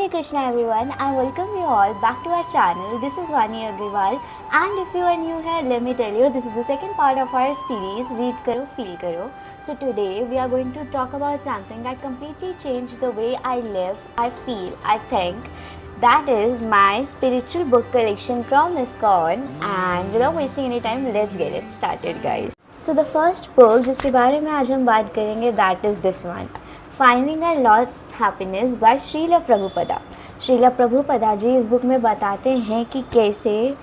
Hare Krishna everyone, I welcome you all back to our channel. This is Vani Agrawal, and if you are new here, let me tell you, this is the second part of our series Read Karo, Feel Karo. So today we are going to talk about something that completely changed the way I live, I feel, I think. That is my spiritual book collection from ISKCON, and without wasting any time, let's get it started guys. So the first book जिसके बारे में आज हम बात करेंगे, that is this one, finding our lost happiness by Srila Prabhupada. Srila Prabhupada ji इस book में बताते हैं कि कैसे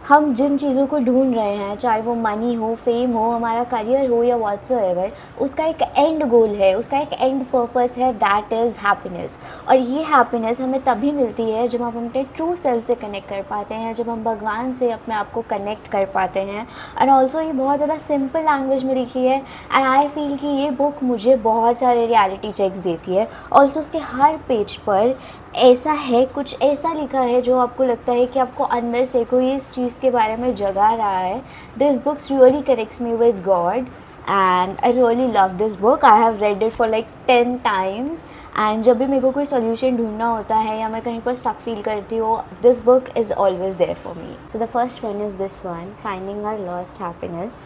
हम जिन चीज़ों को ढूंढ रहे हैं, चाहे वो मनी हो, फेम हो, हमारा करियर हो या व्हाट्सएवर, उसका एक एंड गोल है, उसका एक एंड पर्पस है, दैट इज़ हैप्पीनेस। और ये हैप्पीनेस हमें तभी मिलती है जब हम अपने ट्रू सेल्फ से कनेक्ट कर पाते हैं, जब हम भगवान से अपने आप को कनेक्ट कर पाते हैं। एंड ऑल्सो ये बहुत ज़्यादा सिंपल लैंग्वेज में लिखी है, एंड आई फील कि ये बुक मुझे बहुत सारे रियलिटी चेक्स देती है। ऑल्सो उसके हर पेज पर ऐसा है, कुछ ऐसा लिखा है जो आपको लगता है कि आपको अंदर से कोई इस चीज़ के बारे में जगा रहा है। This books really connects me with God and I really love this book. I have read it for like 10 times, and जब भी मेरे को कोई सोल्यूशन ढूंढना होता है या मैं कहीं पर स्टक फील करती हूँ, this book is always there for me. So the first one is this one, finding our lost happiness.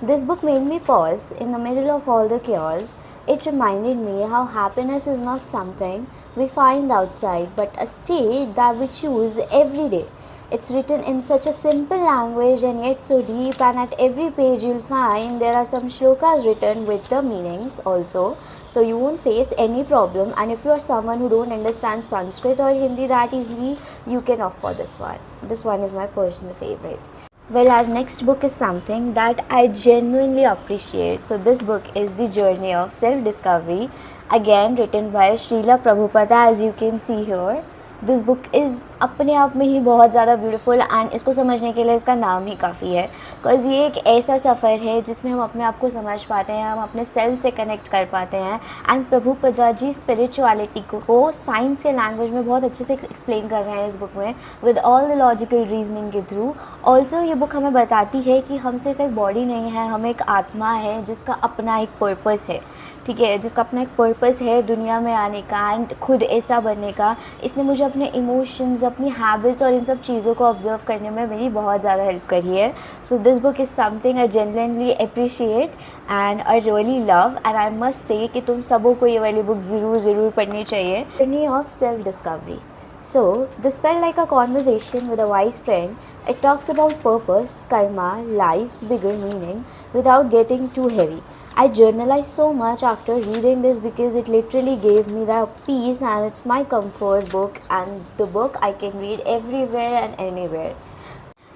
This book made me pause in the middle of all the chaos. It reminded me how happiness is not something we find outside, but a state that we choose every day. It's written in such a simple language and yet so deep, and at every page you'll find there are some shlokas written with the meanings also, so you won't face any problem. And if you are someone who don't understand Sanskrit or Hindi that easily, you can opt for this one. This one is my personal favorite. Well, our next book is something that I genuinely appreciate. So this book is The Journey of Self-Discovery, again written by Srila Prabhupada, as you can see here. This book is अपने आप में ही बहुत ज़्यादा beautiful, and इसको समझने के लिए इसका नाम ही काफ़ी है, बिकॉज़ ये एक ऐसा सफ़र है जिसमें हम अपने आप को समझ पाते हैं, हम अपने सेल्फ से कनेक्ट कर पाते हैं। एंड प्रभुपदा जी स्पिरिचुअलिटी को साइंस के लैंग्वेज में बहुत अच्छे से एक्सप्लेन कर रहे हैं इस बुक में, with all the logical reasoning के थ्रू। ऑल्सो ये बुक हमें बताती है कि हम सिर्फ एक बॉडी नहीं है, हम एक आत्मा है जिसका अपना एक पर्पस है, ठीक है, जिसका अपना एक पर्पस है दुनिया में आने का एंड खुद ऐसा बनने का। इसने मुझे अपने इमोशंस, अपनी हैबिट्स और इन सब चीज़ों को ऑब्जर्व करने में मेरी बहुत ज़्यादा हेल्प करी है। So this book is something I genuinely appreciate and I really love, and I must say कि तुम सबों को ये वाली बुक ज़रूर पढ़नी चाहिए, journey of self discovery. So, this felt like a conversation with a wise friend. It talks about purpose, karma, life's bigger meaning without getting too heavy. I journalized so much after reading this because it literally gave me that peace, and it's my comfort book and the book I can read everywhere and anywhere.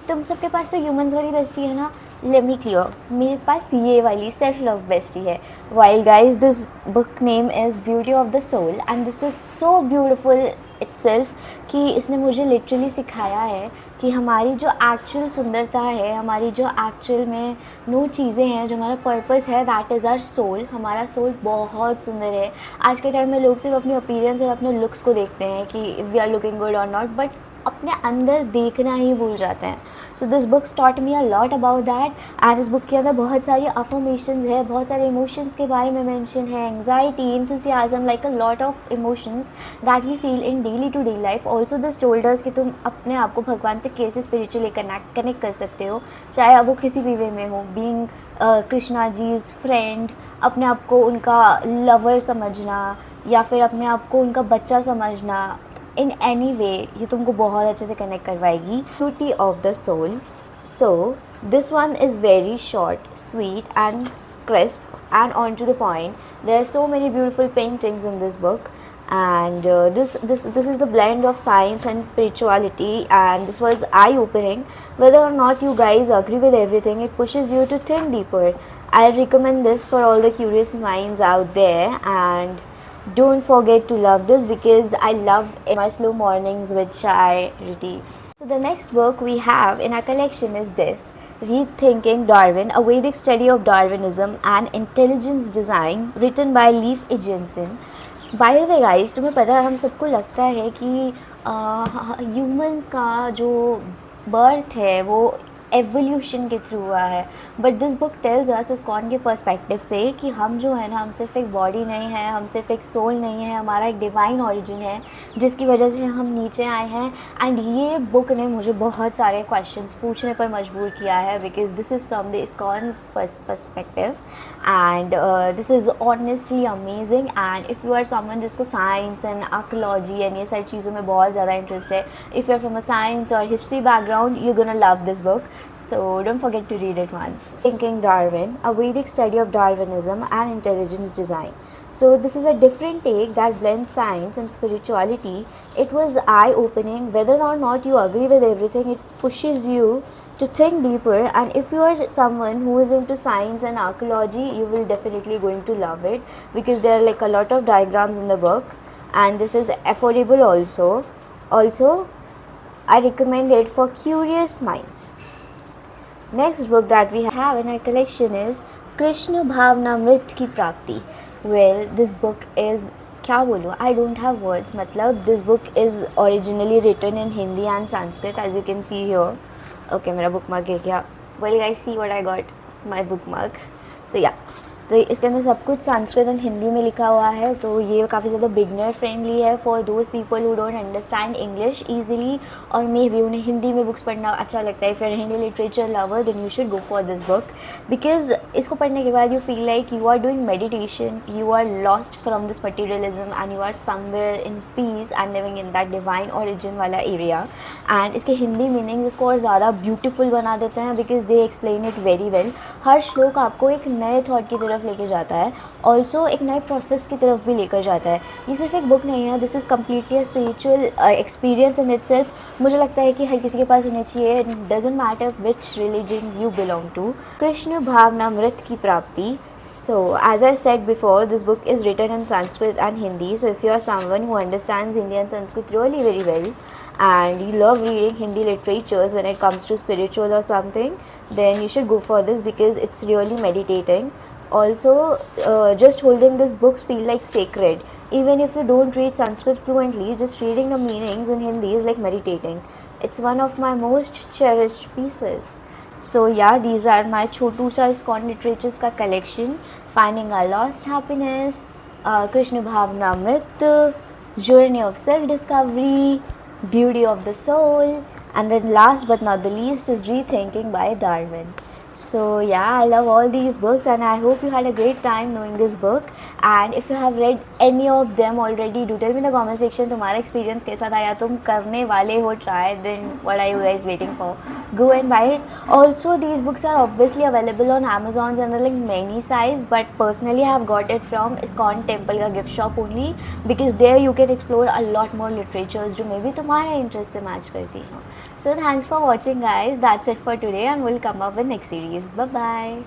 तुम सबके पास तो humans वाली bestie है ना, let me clear, मेरे पास ये वाली सेल्फ लव बेस्टी है। While guys, this book name is beauty of the soul, and this is so beautiful itself कि इसने मुझे लिटरली सिखाया है कि हमारी जो एक्चुअल सुंदरता है, हमारी जो एक्चुअल में नो चीज़ें हैं, जो हमारा पर्पस है, दैट इज़ आवर सोल। हमारा सोल बहुत सुंदर है। आज के टाइम में लोग सिर्फ अपनी अपीयरेंस और अपने लुक्स को देखते हैं कि वी आर लुकिंग गुड और नॉट, बट अपने अंदर देखना ही भूल जाते हैं। So this book taught me a lot about that, and इस बुक के अंदर बहुत सारी अफर्मेशंस है, बहुत सारे इमोशंस के बारे में मेंशन है, anxiety, enthusiasm, like a lot of emotions that we feel in daily to day life. Also this told us कि तुम अपने आप को भगवान से कैसे स्पिरिचुअली कनेक्ट कर सकते हो, चाहे अब वो किसी भी वे में हो, बीइंग कृष्णा जीज फ्रेंड, अपने आप को उनका लवर समझना या फिर अपने आप को उनका बच्चा समझना, इन एनी वे ये तुमको बहुत अच्छे से कनेक्ट करवाएगी। Beauty of the soul. So this one is very short, sweet and crisp and on to the point. There are so many beautiful paintings in this book, and this is the blend of science and spirituality, and this was eye-opening. Whether or not you guys agree with everything, it pushes you to think deeper. I recommend this for all the curious minds out there, and don't forget to love this because I love my slow mornings which I read. So the next book we have in our collection is this, Rethinking Darwin, a Vedic study of Darwinism and intelligence design, written by Leif Erikson. By the way guys, तुम्हें पता है हम सबको लगता है कि humans का जो बर्थ है वो एवोल्यूशन के थ्रू हुआ है, but this book tells us ISKCON के पर्सपेक्टिव से कि हम जो है ना, हम सिर्फ एक बॉडी नहीं है, हम सिर्फ एक सोल नहीं है, हमारा एक डिवाइन ओरिजिन है जिसकी वजह से हम नीचे आए हैं। एंड ये बुक ने मुझे बहुत सारे क्वेश्चंस पूछने पर मजबूर किया है, because this is from the ISKCON's perspective and this is honestly amazing. And if you are someone जिसको साइंस एंड आर्कोलॉजी एंड ये सारी चीज़ों में बहुत ज़्यादा इंटरेस्ट है, if you are from a science और history background, you gonna love this book, so don't forget to read it once. Thinking Darwin, a Vedic study of Darwinism and intelligence design. So this is a different take that blends science and spirituality. It was eye-opening. Whether or not you agree with everything, it pushes you to think deeper, and if you are someone who is into science and archaeology, you will definitely going to love it, because there are like a lot of diagrams in the book, and this is affordable also I recommend it for curious minds. Next book that we have in our collection is Krishna Bhavanamrit की प्राप्ति. Well, this book is, क्या बोलूँ, I don't have words. मतलब this book is originally written in Hindi and Sanskrit, as you can see here. Okay, मेरा bookmark गिर गया. Well guys, see what I got, my bookmark. So yeah, तो इसके अंदर सब कुछ संस्कृत एंड हिंदी में लिखा हुआ है, तो ये काफ़ी ज़्यादा बिगनर फ्रेंडली है for those people who don't understand English easily, और मे बी उन्हें हिंदी में बुक्स पढ़ना अच्छा लगता है. If you are Hindi literature lover, then you should go for this book, because इसको पढ़ने के बाद you feel like you are doing meditation, you are lost from this materialism and you are somewhere in peace and living in that divine origin वाला area. एंड इसके Hindi meanings इसको और ज़्यादा ब्यूटीफुल बना देते हैं, because they explain it very well. हर श्लोक आपको एक नए थॉट की तरफ लेके जाता है, ऑल्सो एक नए प्रोसेस की तरफ भी लेकर जाता है. ये सिर्फ एक बुक नहीं है, this is completely a spiritual experience in itself. मुझे लगता है कि हर किसी के पास होनी चाहिए, doesn't matter which religion you belong to. Krishna Bhavanamrit की प्राप्ति. So, as I said before, this book is written in Sanskrit and Hindi. So, if you are someone who understands Hindi and Sanskrit really very well, and you love reading Hindi literatures when it comes to spiritual or something, then you should go for this, because it's really meditating. Also, just holding these books feel like sacred. Even if you don't read Sanskrit fluently, just reading the meanings in Hindi is like meditating. It's one of my most cherished pieces. So yeah, these are my छोटू सा ISKCON literatures का collection. Finding our lost happiness, Krishna भावनामृत, journey of self discovery, beauty of the soul, and then last but not the least is rethinking by Darwin. So yeah, I love all these books, and I hope you had a great time knowing this book. And if you have read any of them already, do tell me in the comment section तुम्हारा experience कैसा था, या तुम करने वाले हो try, then what are you guys waiting for? Go and buy it. Also, these books are obviously available on Amazon and like many sites, but personally I have got it from ISKCON Temple का gift shop only, because there you can explore a lot more literatures जो maybe तुम्हारे interest से match करती हो. So thanks for watching guys. That's it for today, and we'll come up with next series. Bye bye.